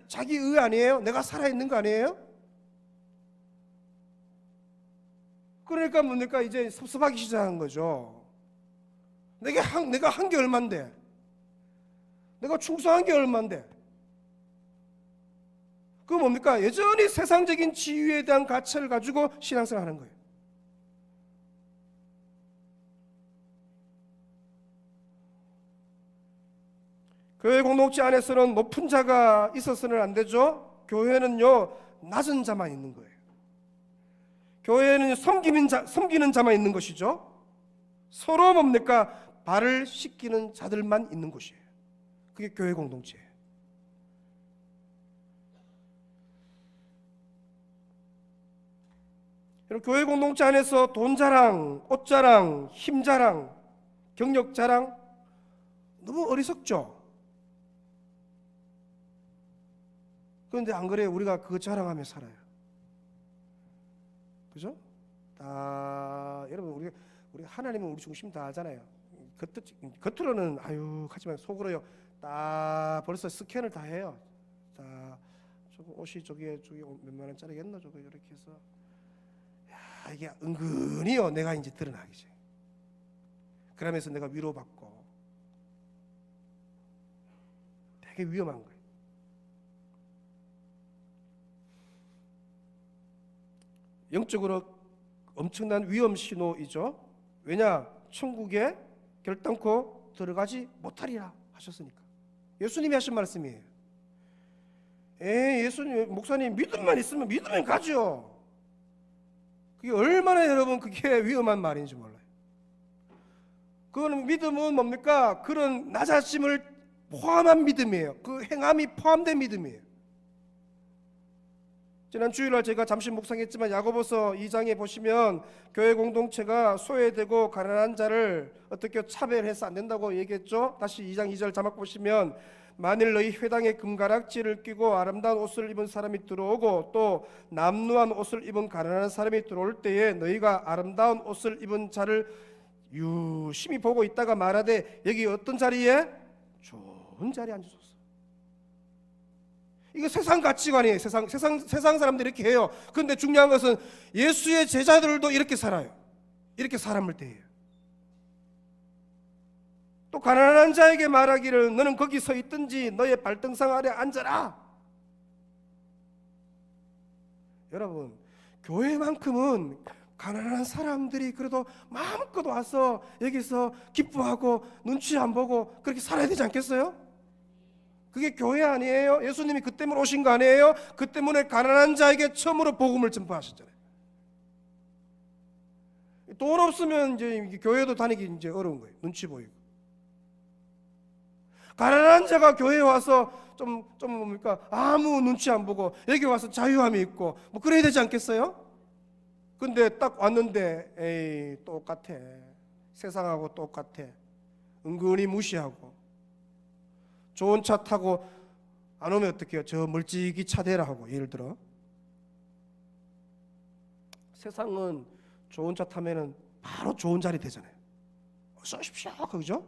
자기 의 아니에요? 내가 살아있는 거 아니에요? 그러니까 뭡니까? 이제 섭섭하기 시작한 거죠. 내가 한 게 얼만데? 내가 충성한 게 얼만데? 그 뭡니까? 여전히 세상적인 지위에 대한 가치를 가지고 신앙생활 하는 거예요. 교회 공동체 안에서는 높은 자가 있어서는 안 되죠. 교회는요, 낮은 자만 있는 거예요. 교회는 섬기는 자만 있는 것이죠. 서로 뭡니까? 발을 씻기는 자들만 있는 곳이에요. 그게 교회 공동체예요. 교회 공동체 안에서 돈 자랑, 옷 자랑, 힘 자랑, 경력 자랑 너무 어리석죠. 그런데 안 그래요? 우리가 그거 자랑하며 살아요. 그죠? 여러분 우리 하나님은 우리 중심 다 알잖아요. 겉으로는 아유 하지만 속으로요 딱 벌써 스캔을 다 해요. 자, 저거 옷이 저게 몇만 원짜리겠나 저거 이렇게 해서 야 이게 은근히요 내가 이제 드러나기. 그러면서 내가 위로받고 되게 위험한 거예요. 영적으로 엄청난 위험 신호이죠. 왜냐? 천국에 결단코 들어가지 못하리라 하셨으니까. 예수님이 하신 말씀이에요. 예수님 목사님 믿음만 있으면 믿으면 가죠. 그게 얼마나 여러분 그게 위험한 말인지 몰라요. 그거는 믿음은 뭡니까? 그런 낮아짐을 포함한 믿음이에요. 그 행함이 포함된 믿음이에요. 지난 주일날 제가 잠시 묵상했지만 야고보서 2장에 보시면 교회 공동체가 소외되고 가난한 자를 어떻게 차별해서 안 된다고 얘기했죠. 다시 2장 2절 자막 보시면 만일 너희 회당에 금가락지를 끼고 아름다운 옷을 입은 사람이 들어오고 또 남루한 옷을 입은 가난한 사람이 들어올 때에 너희가 아름다운 옷을 입은 자를 유심히 보고 있다가 말하되 여기 어떤 자리에? 좋은 자리에 앉으소서. 이거 세상 가치관이에요. 세상 사람들이 이렇게 해요. 그런데 중요한 것은 예수의 제자들도 이렇게 살아요. 이렇게 사람을 대해요. 또 가난한 자에게 말하기를 너는 거기 서 있든지 너의 발등상 아래 앉아라. 여러분 교회만큼은 가난한 사람들이 그래도 마음껏 와서 여기서 기뻐하고 눈치 안 보고 그렇게 살아야 되지 않겠어요? 그게 교회 아니에요? 예수님이 그 때문에 오신 거 아니에요? 그 때문에 가난한 자에게 처음으로 복음을 전파하셨잖아요. 돈 없으면 이제 교회도 다니기 이제 어려운 거예요. 눈치 보이고. 가난한 자가 교회에 와서 좀 뭡니까? 아무 눈치 안 보고 여기 와서 자유함이 있고 뭐 그래야 되지 않겠어요? 근데 딱 왔는데 에이 똑같아. 세상하고 똑같아. 은근히 무시하고 좋은 차 타고 안 오면 어떡해요? 저 멀찍이 차 대라 하고. 예를 들어 세상은 좋은 차 타면은 바로 좋은 자리 되잖아요. 어서 오십시오 그죠?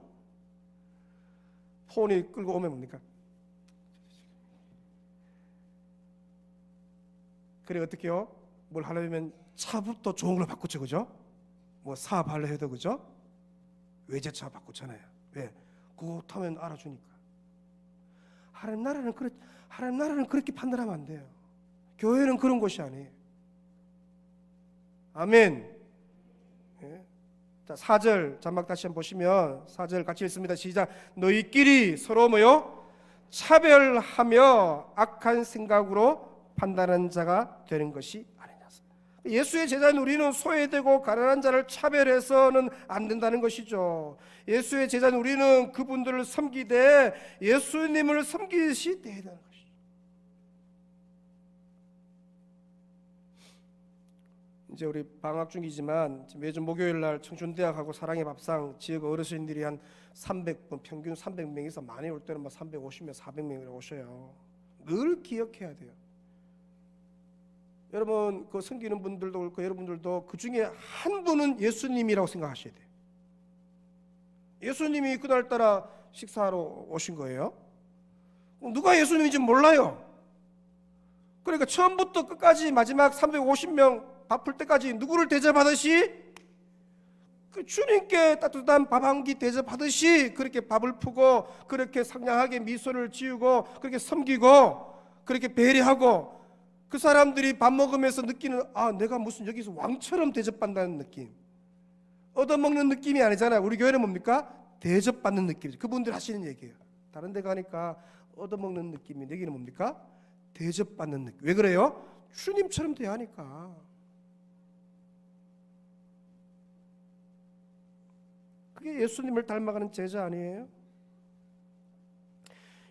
폰이 끌고 오면 뭡니까? 그래 어떻게 해요? 뭘 하려면 차부터 좋은 걸로 바꾸죠 그죠? 뭐 사업하려 해도 그죠? 외제차 바꾸잖아요. 왜? 그거 타면 알아주니까. 하나님 나라는 그렇게 판단하면 안 돼요. 교회는 그런 곳이 아니에요. 아멘. 예. 자, 4절 자막 다시 한번 보시면 4절 같이 읽습니다. 시작. 너희끼리 서로 뭐요? 차별하며 악한 생각으로 판단하는 자가 되는 것이 아니냐. 예수의 제자는 우리는 소외되고 가난한 자를 차별해서는 안 된다는 것이죠. 예수의 제자는 우리는 그분들을 섬기되 예수님을 섬기시 돼야 되는 것이죠. 이제 우리 방학 중이지만 매주 목요일 날 청춘대학하고 사랑의 밥상 지역 어르신들이 한 300분 평균 300명에서 많이 올 때는 막 350명 400명이 오셔요. 늘 기억해야 돼요. 여러분 그 섬기는 분들도 그렇고 여러분들도 그 중에 한 분은 예수님이라고 생각하셔야 돼요. 예수님이 그날따라 식사하러 오신 거예요. 누가 예수님인지 몰라요. 그러니까 처음부터 끝까지 마지막 350명 바쁠 때까지 누구를 대접하듯이 그 주님께 따뜻한 밥 한 끼 대접하듯이 그렇게 밥을 푸고 그렇게 상냥하게 미소를 지우고 그렇게 섬기고 그렇게 배려하고 그 사람들이 밥 먹으면서 느끼는 내가 무슨 여기서 왕처럼 대접받는다는 느낌. 얻어먹는 느낌이 아니잖아요. 우리 교회는 뭡니까? 대접받는 느낌이죠. 그분들 하시는 얘기예요. 다른 데 가니까 얻어먹는 느낌이 여기는 뭡니까? 대접받는 느낌. 왜 그래요? 주님처럼 돼야 하니까. 그게 예수님을 닮아가는 제자 아니에요?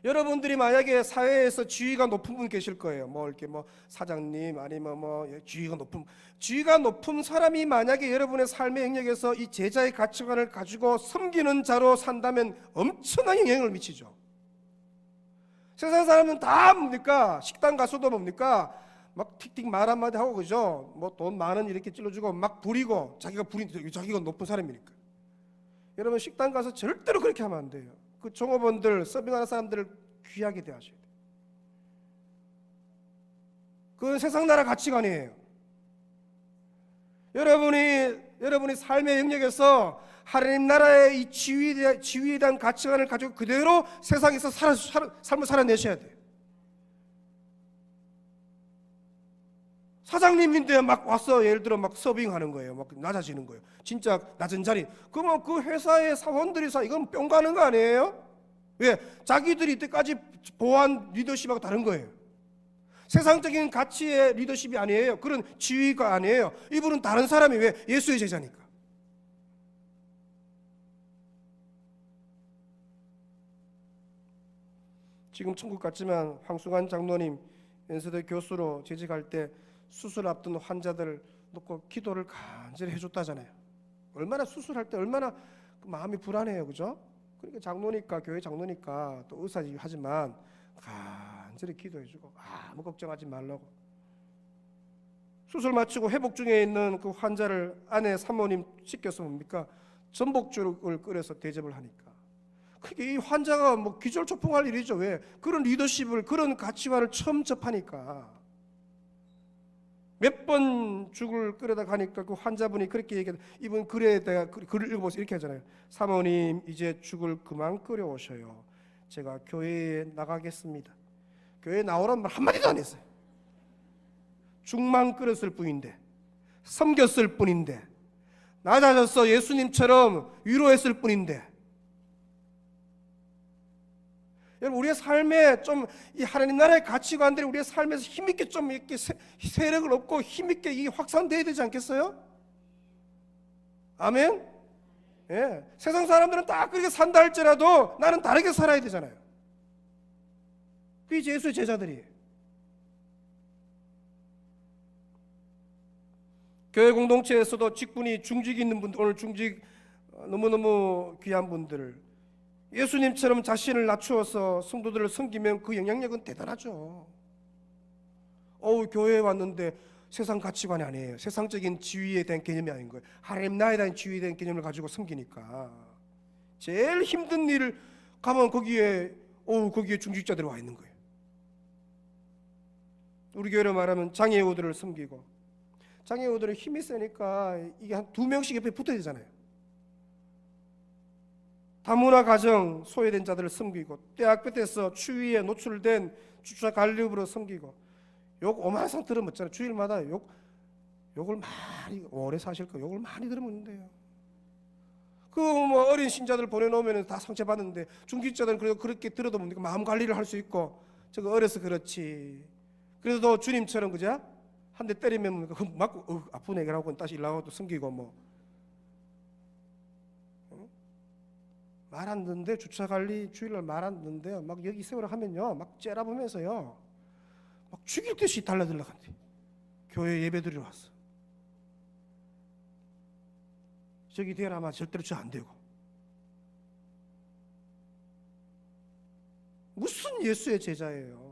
여러분들이 만약에 사회에서 지위가 높은 분 계실 거예요. 뭐 이렇게 뭐 사장님 아니면 뭐 지위가 높은 사람이 만약에 여러분의 삶의 영역에서 이 제자의 가치관을 가지고 섬기는 자로 산다면 엄청난 영향을 미치죠. 세상 사람은 다 뭡니까? 식당 가서도 뭡니까? 막 틱틱 말 한마디 하고 그죠? 뭐 돈 많은 이렇게 찔러주고 막 부리고 자기가 높은 사람이니까. 여러분 식당 가서 절대로 그렇게 하면 안 돼요. 그 종업원들, 서빙하는 사람들을 귀하게 대하셔야 돼요. 그건 세상 나라 가치관이에요. 여러분이 삶의 영역에서 하나님 나라의 이 지위에 대한 가치관을 가지고 그대로 세상에서 삶을 살아내셔야 돼요. 사장님인데 막 와서 예를 들어 막 서빙하는 거예요. 막 낮아지는 거예요. 진짜 낮은 자리. 그러면 그 회사의 사원들이 이건 뿅 가는 거 아니에요? 왜? 자기들이 이때까지 보한 리더십하고 다른 거예요. 세상적인 가치의 리더십이 아니에요. 그런 지위가 아니에요. 이분은 다른 사람이 왜? 예수의 제자니까. 지금 천국 같지만 황수관 장로님 연세대 교수로 재직할 때 수술 앞둔 환자들 놓고 기도를 간절히 해줬다잖아요. 얼마나 수술할 때 얼마나 마음이 불안해요, 그죠? 그러니까 장로니까, 교회 장로니까 또 의사이기도 하지만 간절히 기도해주고 아무 걱정하지 말라고. 수술 마치고 회복 중에 있는 그 환자를 아내 사모님 씻겨서 뭡니까? 전복죽을 끓여서 대접을 하니까. 그게 이 환자가 뭐 기절초풍할 일이죠. 왜? 그런 리더십을, 그런 가치관을 처음 접하니까. 몇 번 죽을 끓여다 가니까 그 환자분이 그렇게 얘기해요. 이분 글에다가 글을 읽어보세요. 이렇게 하잖아요. 사모님 이제 죽을 그만 끓여 오셔요. 제가 교회에 나가겠습니다. 교회에 나오란 말 한마디도 안 했어요. 죽만 끓였을 뿐인데, 섬겼을 뿐인데, 낮아져서 예수님처럼 위로했을 뿐인데. 여러분 우리의 삶에 좀 이 하나님 나라의 가치관들이 우리의 삶에서 힘있게 좀 이렇게 세력을 얻고 힘있게 이게 확산돼야 되지 않겠어요? 아멘? 예. 세상 사람들은 딱 그렇게 산다 할지라도 나는 다르게 살아야 되잖아요. 그게 예수의 제자들이에요. 교회 공동체에서도 직분이 중직이 있는 분들, 오늘 중직 너무너무 귀한 분들, 예수님처럼 자신을 낮추어서 성도들을 섬기면 그 영향력은 대단하죠. 교회에 왔는데 세상 가치관이 아니에요. 세상적인 지위에 대한 개념이 아닌 거예요. 하나님 나라에 대한 지위에 대한 개념을 가지고 섬기니까 제일 힘든 일을 가면 거기에 중직자들이 와 있는 거예요. 우리 교회로 말하면 장애우들을 섬기고, 장애우들은 힘이 세니까 이게 한 2명씩 옆에 붙어야 되잖아요. 다문화 가정 소외된 자들을 섬기고, 대학볕에서 추위에 노출된 주차 관리업으로 섬기고, 욕 오만상 들으면 있잖아요. 주일마다 욕을 많이, 오래 사실 거 욕을 많이 들으면 돼요. 그 뭐 어린 신자들 보내놓으면 다 상처받는데, 중직자들은 그래도 그렇게 들어도 뭡니까? 마음 관리를 할 수 있고, 저거 어려서 그렇지. 그래도 주님처럼 그죠? 한 대 때리면 뭡니까? 맞고 아픈 애기라고 다시 일나가고 또 섬기고 뭐. 말 안 듣는데, 주차관리 주일날 말 안 듣는데 막 여기 세우라 하면요 막 째려보면서요 막 죽일 듯이 달라들라간대. 교회 예배드리러 왔어. 저기 되라 마 절대로 저 안 되고. 무슨 예수의 제자예요.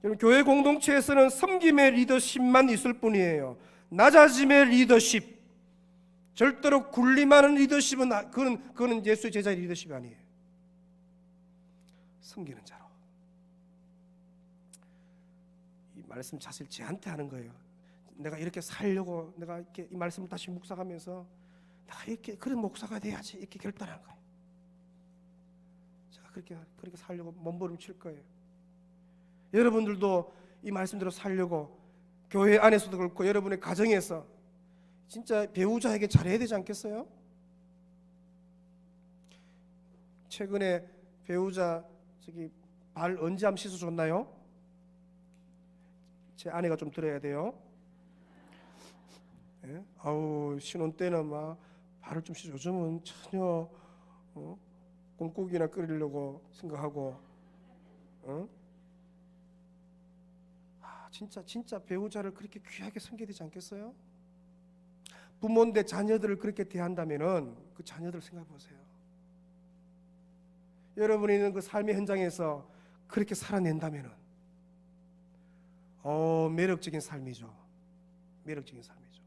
여러분 교회 공동체에서는 섬김의 리더십만 있을 뿐이에요. 낮아짐의 리더십, 절대로 군림하는 리더십은 그거는 예수의 제자의 리더십이 아니에요. 섬기는 자로. 이 말씀 사실 저한테 하는 거예요. 내가 이렇게 살려고, 내가 이렇게 이 말씀을 다시 묵상하면서 내가 이렇게 그런 목사가 돼야지 이렇게 결단한 거예요. 제가 그렇게 살려고 몸부림칠 거예요. 여러분들도 이 말씀대로 살려고 교회 안에서도 그렇고 여러분의 가정에서 진짜 배우자에게 잘해야 되지 않겠어요? 최근에 배우자 발 언제 한번 씻어줬나요? 제 아내가 좀 들어야 돼요. 예? 신혼 때는 막 발을 좀 씻어. 요즘은 전혀 꽁국이나 끓이려고 생각하고 진짜 배우자를 그렇게 귀하게 섬겨야 되지 않겠어요? 부모인데 자녀들을 그렇게 대한다면은 그 자녀들 생각해 보세요. 여러분이 있는 그 삶의 현장에서 그렇게 살아낸다면은 매력적인 삶이죠. 매력적인 삶이죠.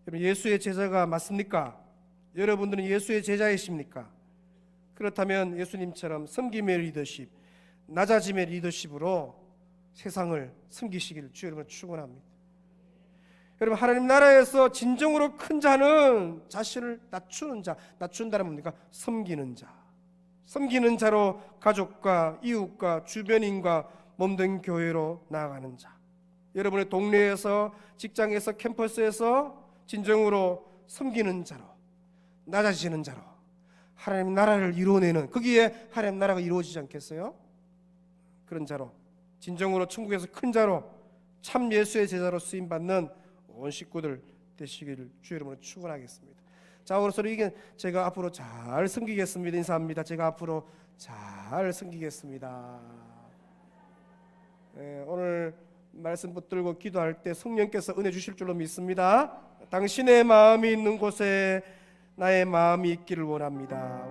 여러분, 예수의 제자가 맞습니까? 여러분들은 예수의 제자이십니까? 그렇다면 예수님처럼 섬김의 리더십, 낮아짐의 리더십으로 세상을 섬기시기를 주 여러분 축원합니다. 여러분, 하나님 나라에서 진정으로 큰 자는 자신을 낮추는 자, 낮춘다는 뭡니까? 섬기는 자. 섬기는 자로 가족과 이웃과 주변인과 몸된 교회로 나아가는 자. 여러분의 동네에서, 직장에서, 캠퍼스에서 진정으로 섬기는 자로, 낮아지는 자로 하나님 나라를 이루어내는, 거기에 하나님 나라가 이루어지지 않겠어요? 그런 자로, 진정으로 천국에서 큰 자로, 참 예수의 제자로 쓰임받는 온 식구들 되시기를 주 이름으로 축원하겠습니다. 자, 오늘서 이게 제가 앞으로 잘 섬기겠습니다. 인사합니다. 제가 앞으로 잘 섬기겠습니다. 오늘 말씀 붙들고 기도할 때 성령께서 은혜 주실 줄로 믿습니다. 당신의 마음이 있는 곳에 나의 마음이 있기를 원합니다.